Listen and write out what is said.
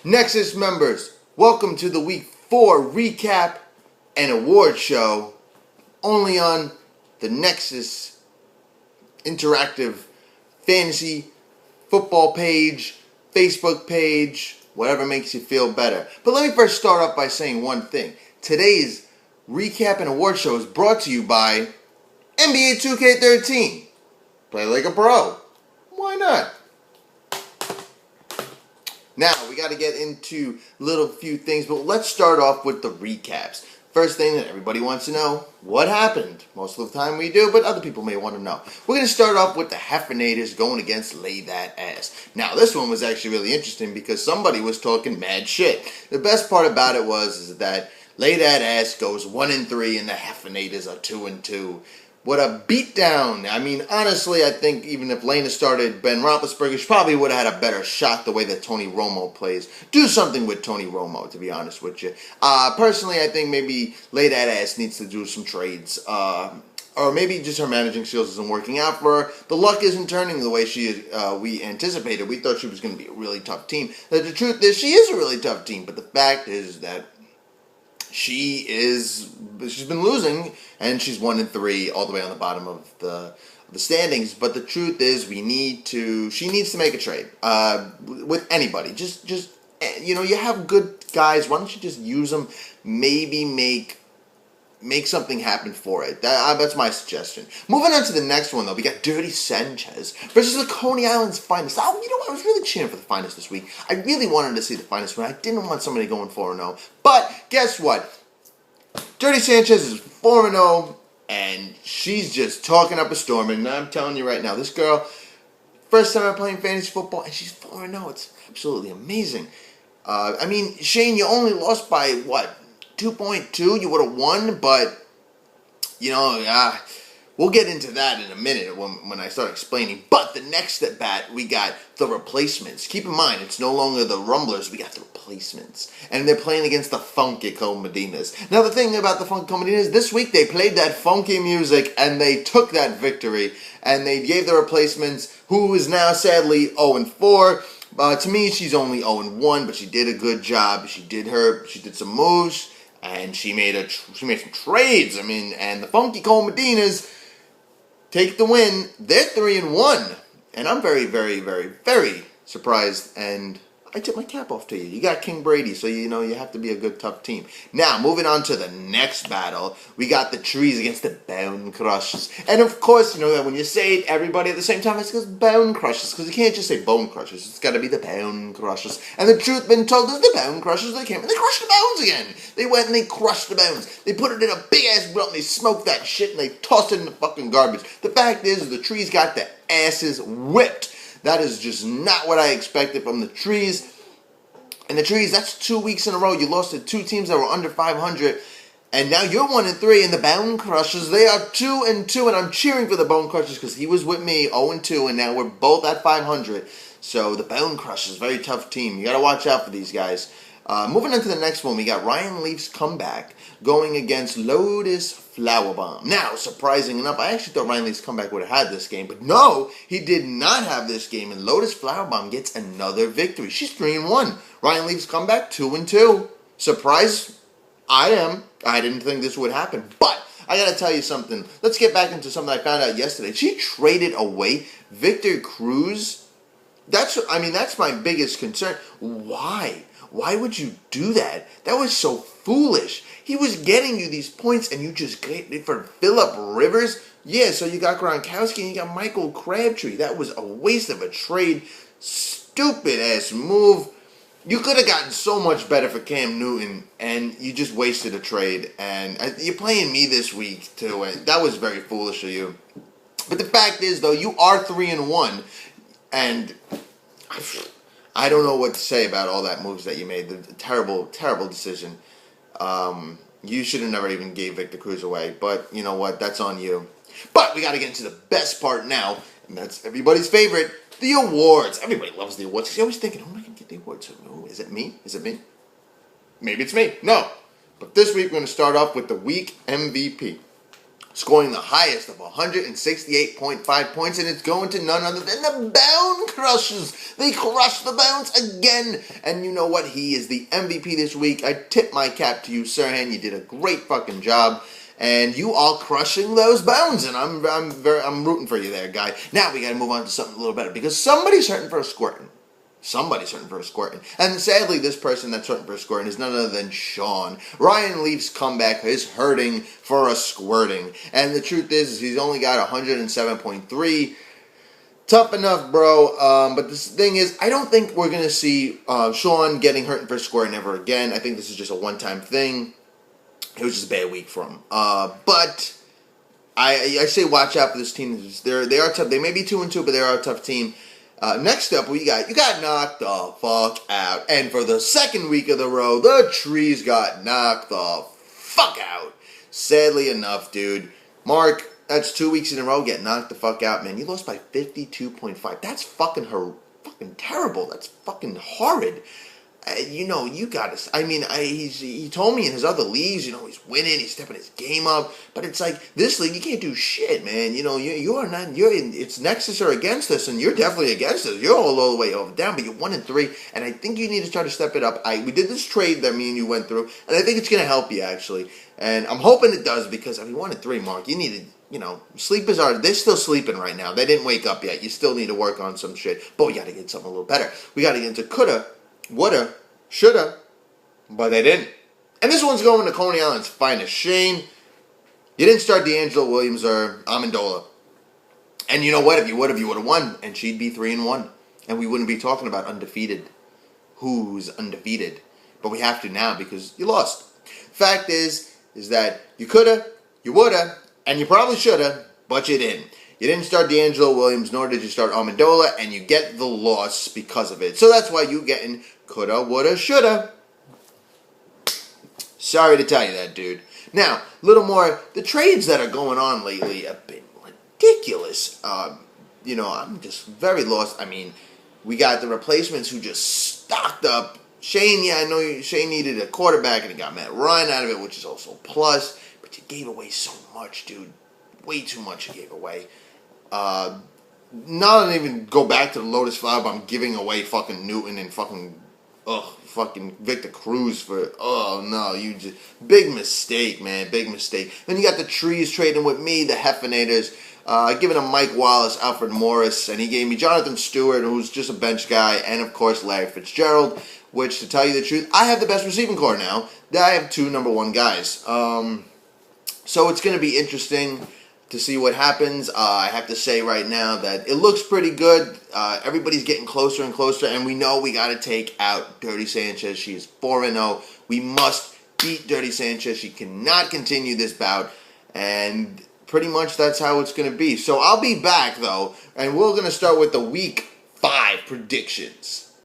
Nexus members, welcome to the Week 4 recap and award show only on the Nexus interactive fantasy football page, Facebook page, whatever makes you feel better. But let me first start off by saying one thing. Today's recap and award show is brought to you by NBA 2K13. Play like a pro. Why not? Now, we got to get into little few things, but let's start off with the recaps. First thing that everybody wants to know, what happened? Most of the time we do, but other people may want to know. We're going to start off with the Heffernators going against Lay That Ass. Now, this one was actually really interesting because somebody was talking mad shit. The best part about it is that Lay That Ass goes 1-3 and the Heffernators are 2-2. What a beatdown. I mean, honestly, I think even if Lena started Ben Roethlisberger, she probably would have had a better shot the way that Tony Romo plays. Do something with Tony Romo, to be honest with you. Personally, I think maybe Lay That Ass needs to do some trades. Or maybe just her managing skills isn't working out for her. The luck isn't turning the way we anticipated. We thought she was going to be a really tough team. The truth is, she is a really tough team. But the fact is that she's been losing, and she's 1-3 all the way on the bottom of the standings. But the truth is, she needs to make a trade with anybody. Just you have good guys. Why don't you just use them? Maybe make something happen for it. That's my suggestion. Moving on to the next one, though, we got Dirty Sanchez versus the Coney Island's Finest. I was really cheering for the Finest this week. I really wanted to see the Finest win. I didn't want somebody going 4-0. But guess what? Dirty Sanchez is 4-0, and she's just talking up a storm. And I'm telling you right now, this girl, first time I'm playing fantasy football, and she's 4-0. It's absolutely amazing. I mean, Shane, you only lost by, what, 2.2? You would have won, but, we'll get into that in a minute when I start explaining. But the next at bat, we got the replacements. Keep in mind, it's no longer the Rumblers. We got the replacements. And they're playing against the Funky Comedinas. Now, the thing about the Funky Comedinas, this week they played that funky music, and they took that victory. And they gave the replacements, who is now sadly 0-4. To me, she's only 0-1, but she did a good job. She did some moves. And she made some trades. I mean, and the Funky Comedinas take the win. They're 3-1, and I'm very, very, very, very surprised. And I tip my cap off to you. You got King Brady, so you have to be a good, tough team. Now, moving on to the next battle, we got the Trees against the Bone Crushers. And of course, you know that when you say it, everybody at the same time, it's because Bone Crushers, because you can't just say Bone Crushers. It's got to be the Bone Crushers. And the truth been told is the Bone Crushers, they came and they crushed the bones again. They went and they crushed the bones. They put it in a big-ass blunt, and they smoked that shit, and they tossed it in the fucking garbage. The fact is, the Trees got their asses whipped. That is just not what I expected from the Trees. And the Trees, that's 2 weeks in a row. You lost to two teams that were under 500. And now you're 1-3. And the Bone Crushers, they are 2-2. And I'm cheering for the Bone Crushers because he was with me 0-2. And now we're both at 500. So the Bone Crushers, very tough team. You got to watch out for these guys. Moving on to the next one, we got Ryan Leaf's comeback going against Lotus Flowerbomb. Now, surprising enough, I actually thought Ryan Leaf's comeback would have had this game, but no, he did not have this game, and Lotus Flowerbomb gets another victory. She's 3-1. Ryan Leaf's comeback, 2-2. Surprised? I am. I didn't think this would happen, but I gotta tell you something. Let's get back into something I found out yesterday. She traded away Victor Cruz. That's my biggest concern. Why? Why would you do that? That was so foolish. He was getting you these points, and you just get it for Phillip Rivers? Yeah, so you got Gronkowski and you got Michael Crabtree. That was a waste of a trade. Stupid-ass move. You could have gotten so much better for Cam Newton, and you just wasted a trade. And you're playing me this week, too. And that was very foolish of you. But the fact is, though, you are 3-1, and I don't know what to say about all that moves that you made. The terrible, terrible decision. You should have never even gave Victor Cruz away. But you know what? That's on you. But we got to get into the best part now. And that's everybody's favorite, the awards. Everybody loves the awards. Because you're always thinking, who am I going to get the awards? Oh, is it me? Is it me? Maybe it's me. No. But this week we're going to start off with the week MVP. scoring the highest of 168.5 points, and it's going to none other than the Bound Crushers. They crushed the Bounds again, and you know what? He is the MVP this week. I tip my cap to you, Sirhan. You did a great fucking job, and you are crushing those Bounds, and I'm rooting for you there, guy. Now we got to move on to something a little better, because somebody's hurting for a squirting. Somebody's hurting for a squirting. And sadly, this person that's hurting for a squirting is none other than Sean. Ryan Leaf's comeback is hurting for a squirting. And the truth is he's only got 107.3. Tough enough, bro. But the thing is, I don't think we're going to see Sean getting hurting for a squirting ever again. I think this is just a one-time thing. It was just a bad week for him. But I say watch out for this team. They are tough. They may be 2-2, but they are a tough team. Next up, you got knocked the fuck out. And for the second week of the row, the Trees got knocked the fuck out. Sadly enough, dude. Mark, that's 2 weeks in a row getting knocked the fuck out, man. You lost by 52.5. That's fucking terrible. That's fucking horrid. You gotta. I mean, he told me in his other leagues, he's winning, he's stepping his game up. But it's like this league, you can't do shit, man. You are not. It's Nexus or against us, and you're definitely against us. You're all the way over down, but you're 1-3, and I think you need to try to step it up. We did this trade that me and you went through, and I think it's gonna help you actually. And I'm hoping it does because 1-3, Mark, you need to. Sleepers they're still sleeping right now. They didn't wake up yet. You still need to work on some shit. But we got to get something a little better. We got to get into coulda, woulda, shoulda, but they didn't. And this one's going to Coney Island's finest. Shane, you didn't start D'Angelo Williams or Amendola. And you know what? If you would have won, and she'd be 3-1. And we wouldn't be talking about undefeated. Who's undefeated? But we have to now because you lost. Fact is that you coulda, you woulda, and you probably shoulda, but you didn't. You didn't start D'Angelo Williams, nor did you start Amendola, and you get the loss because of it. So that's why you getting coulda, woulda, shoulda. Sorry to tell you that, dude. Now, a little more, the trades that are going on lately have been ridiculous. I'm just very lost. I mean, we got the replacements who just stocked up. Shane, I know Shane needed a quarterback, and he got Matt Ryan out of it, which is also a plus. But you gave away so much, dude. Way too much you gave away. Not even go back to the Lotus Flower, but I'm giving away fucking Newton and fucking Victor Cruz for, big mistake, man, big mistake. Then you got the Trees trading with me, the Heffenators, giving him Mike Wallace, Alfred Morris, and he gave me Jonathan Stewart, who's just a bench guy, and of course Larry Fitzgerald, which, to tell you the truth, I have the best receiving core now. I have 2 number 1 guys. So it's going to be interesting to see what happens. I have to say right now that it looks pretty good. Everybody's getting closer and closer, and we know we got to take out Dirty Sanchez. She is 4-0. We must beat Dirty Sanchez. She cannot continue this bout, and pretty much that's how it's going to be. So I'll be back, though, and we're going to start with the Week 5 predictions.